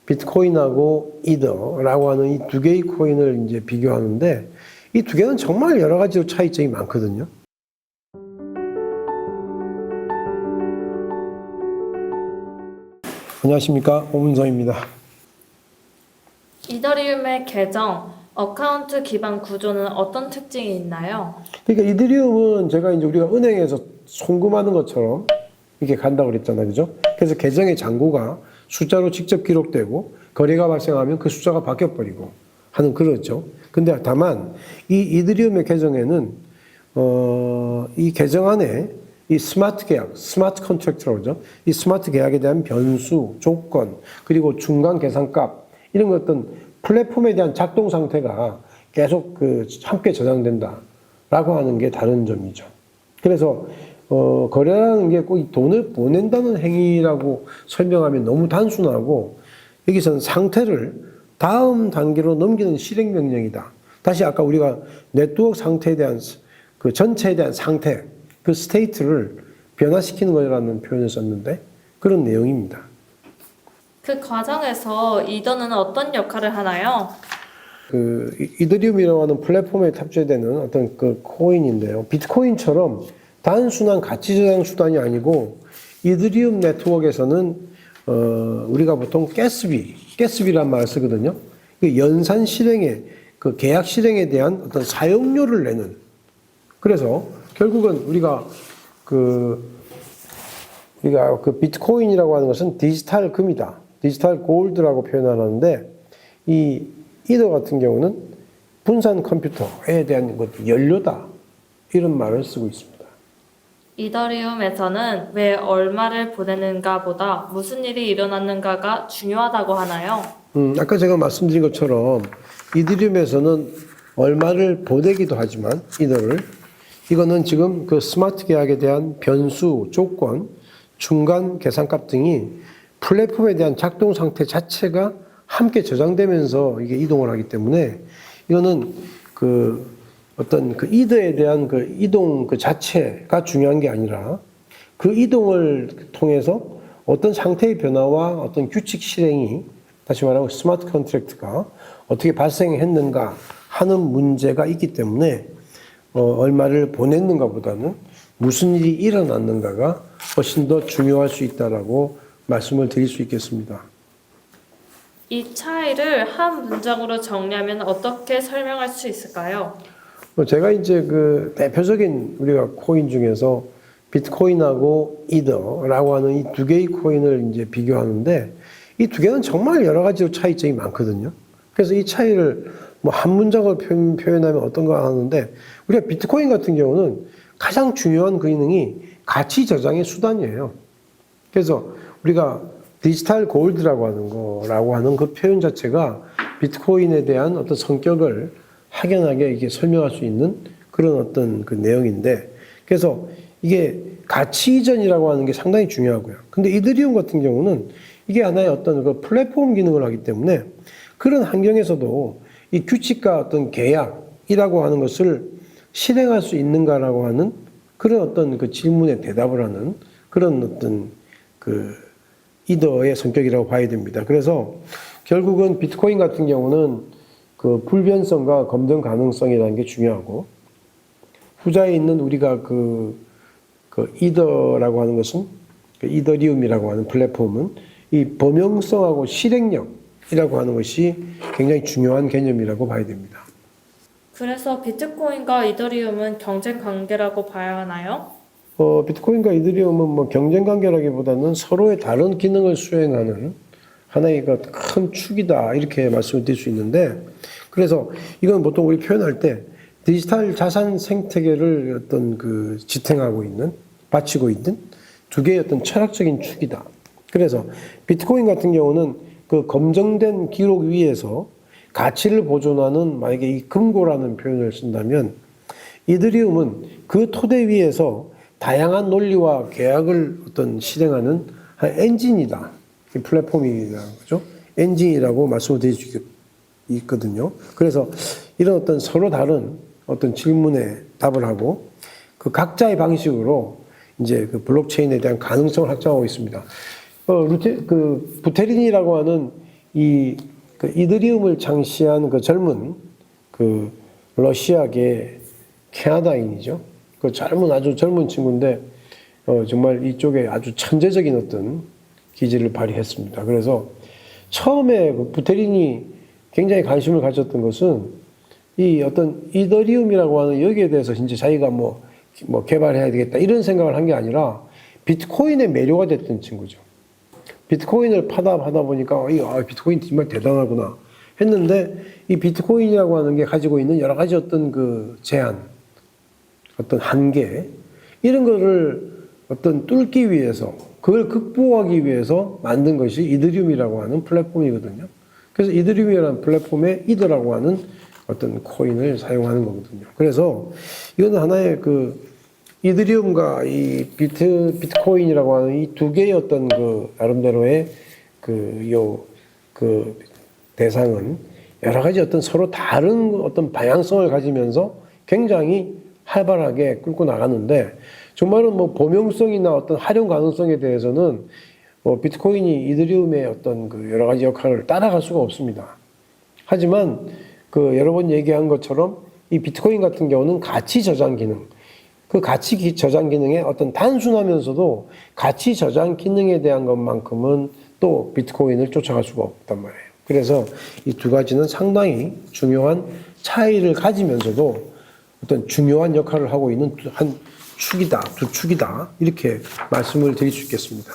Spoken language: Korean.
비트코인하고 이더라고 하는 이 두 개의 코인을 이제 비교하는데 이 두 개는 정말 여러 가지로 차이점이 많거든요. 안녕하십니까, 오문성입니다. 이더리움의 계정, 어카운트 기반 구조는 어떤 특징이 있나요? 그러니까 이더리움은 제가 이제 우리가 은행에서 송금하는 것처럼 이렇게 간다고 그랬잖아요, 그죠? 그래서 계정의 잔고가 숫자로 직접 기록되고 거래가 발생하면 그 숫자가 바뀌어버리고 하는 그렇죠. 근데 다만 이 이더리움의 계정에는 이 계정 안에 이 스마트 계약, 스마트 컨트랙트라고 그러죠. 이 스마트 계약에 대한 변수, 조건, 그리고 중간 계산값 이런 어떤 플랫폼에 대한 작동 상태가 계속 함께 저장된다라고 하는 게 다른 점이죠. 그래서 거래라는 게 꼭 돈을 보낸다는 행위라고 설명하면 너무 단순하고 여기서는 상태를 다음 단계로 넘기는 실행 명령이다. 다시 아까 우리가 네트워크 상태에 대한 그 전체에 대한 상태, 그 스테이트를 변화시키는 거라는 표현을 썼는데 그런 내용입니다. 그 과정에서 이더는 어떤 역할을 하나요? 이더리움이라고 하는 플랫폼에 탑재되는 어떤 그 코인인데요. 비트코인처럼 단순한 가치 저장 수단이 아니고 이더리움 네트워크에서는 우리가 보통 가스비란 말을 쓰거든요. 그 연산 실행에 그 계약 실행에 대한 어떤 사용료를 내는. 그래서 결국은 우리가 그 비트코인이라고 하는 것은 디지털 금이다. 디지털 골드라고 표현하는데 이 이더 같은 경우는 분산 컴퓨터에 대한 연료다. 이런 말을 쓰고 있습니다. 이더리움에서는 왜 얼마를 보내는가 보다 무슨 일이 일어났는가가 중요하다고 하나요? 아까 제가 말씀드린 것처럼 이더리움에서는 얼마를 보내기도 하지만 이거는 지금 그 스마트 계약에 대한 변수, 조건, 중간 계산값 등이 플랫폼에 대한 작동 상태 자체가 함께 저장되면서 이게 이동을 하기 때문에 이거는 어떤 이더에 대한 이동 자체가 중요한 게 아니라 그 이동을 통해서 어떤 상태의 변화와 어떤 규칙 실행이 다시 말하면 스마트 컨트랙트가 어떻게 발생했는가 하는 문제가 있기 때문에 얼마를 보냈는가 보다는 무슨 일이 일어났는가가 훨씬 더 중요할 수 있다라고 말씀을 드릴 수 있겠습니다. 이 차이를 한 문장으로 정리하면 어떻게 설명할 수 있을까요? 제가 이제 대표적인 우리가 코인 중에서 비트코인하고 이더라고 하는 이 두 개의 코인을 이제 비교하는데 이 두 개는 정말 여러 가지로 차이점이 많거든요. 그래서 이 차이를 한 문장을 표현하면 어떤가 하는데 우리가 비트코인 같은 경우는 가장 중요한 기능이 가치 저장의 수단이에요. 그래서 우리가 디지털 골드라고 하는 그 표현 자체가 비트코인에 대한 어떤 성격을 확연하게 이게 설명할 수 있는 그런 어떤 그 내용인데 그래서 이게 가치 이전이라고 하는 게 상당히 중요하고요. 근데 이더리움 같은 경우는 이게 하나의 어떤 그 플랫폼 기능을 하기 때문에 그런 환경에서도 이 규칙과 어떤 계약이라고 하는 것을 실행할 수 있는가라고 하는 그런 어떤 그 질문에 대답을 하는 그런 어떤 이더의 성격이라고 봐야 됩니다. 그래서 결국은 비트코인 같은 경우는 불변성과 검증 가능성이라는 게 중요하고 후자에 있는 우리가 이더라고 하는 것은 이더리움이라고 하는 플랫폼은 이 범용성하고 실행력이라고 하는 것이 굉장히 중요한 개념이라고 봐야 됩니다. 그래서 비트코인과 이더리움은 경쟁 관계라고 봐야 하나요? 비트코인과 이더리움은 경쟁 관계라기보다는 서로의 다른 기능을 수행하는 하나의 큰 축이다 이렇게 말씀을 드릴 수 있는데 그래서 이건 보통 우리 표현할 때 디지털 자산 생태계를 지탱하고 있는 바치고 있는 두 개의 어떤 철학적인 축이다. 그래서 비트코인 같은 경우는 그 검증된 기록 위에서 가치를 보존하는 만약에 이 금고라는 표현을 쓴다면 이더리움은 그 토대 위에서 다양한 논리와 계약을 실행하는 엔진이다. 플랫폼이라는 거죠. 엔진이라고 말씀을 드릴 수 있거든요. 그래서 이런 어떤 서로 다른 어떤 질문에 답을 하고 그 각자의 방식으로 이제 블록체인에 대한 가능성을 확장하고 있습니다. 부테린이라고 하는 그 이더리움을 창시한 그 젊은 그 러시아계 캐나다인이죠. 그 아주 젊은 친구인데 정말 이쪽에 아주 천재적인 어떤 기질을 발휘했습니다. 그래서 처음에 그 부테린이 굉장히 관심을 가졌던 것은 이 어떤 이더리움이라고 하는 여기에 대해서 진짜 자기가 뭐 개발해야 되겠다 이런 생각을 한 게 아니라 비트코인에 매료가 됐던 친구죠. 비트코인을 파다 보니까 비트코인 정말 대단하구나 했는데 이 비트코인이라고 하는 게 가지고 있는 여러 가지 어떤 그 제한, 어떤 한계 이런 거를 어떤 뚫기 위해서 그걸 극복하기 위해서 만든 것이 이더리움이라고 하는 플랫폼이거든요. 그래서 이더리움이라는 플랫폼에 이더라고 하는 어떤 코인을 사용하는 거거든요. 그래서 이거는 하나의 그 이더리움과 이 비트코인이라고 하는 이 두 개의 어떤 그 나름대로의 그 대상은 여러 가지 어떤 서로 다른 어떤 방향성을 가지면서 굉장히 활발하게 끌고 나가는데 정말은 뭐 범용성이나 어떤 활용 가능성에 대해서는 비트코인이 이더리움의 어떤 그 여러 가지 역할을 따라갈 수가 없습니다. 하지만 그 여러 번 얘기한 것처럼 이 비트코인 같은 경우는 가치 저장 기능, 그 가치 저장 기능의 어떤 단순하면서도 가치 저장 기능에 대한 것만큼은 또 비트코인을 쫓아갈 수가 없단 말이에요. 그래서 이 두 가지는 상당히 중요한 차이를 가지면서도 어떤 중요한 역할을 하고 있는 두 축이다 이렇게 말씀을 드릴 수 있겠습니다.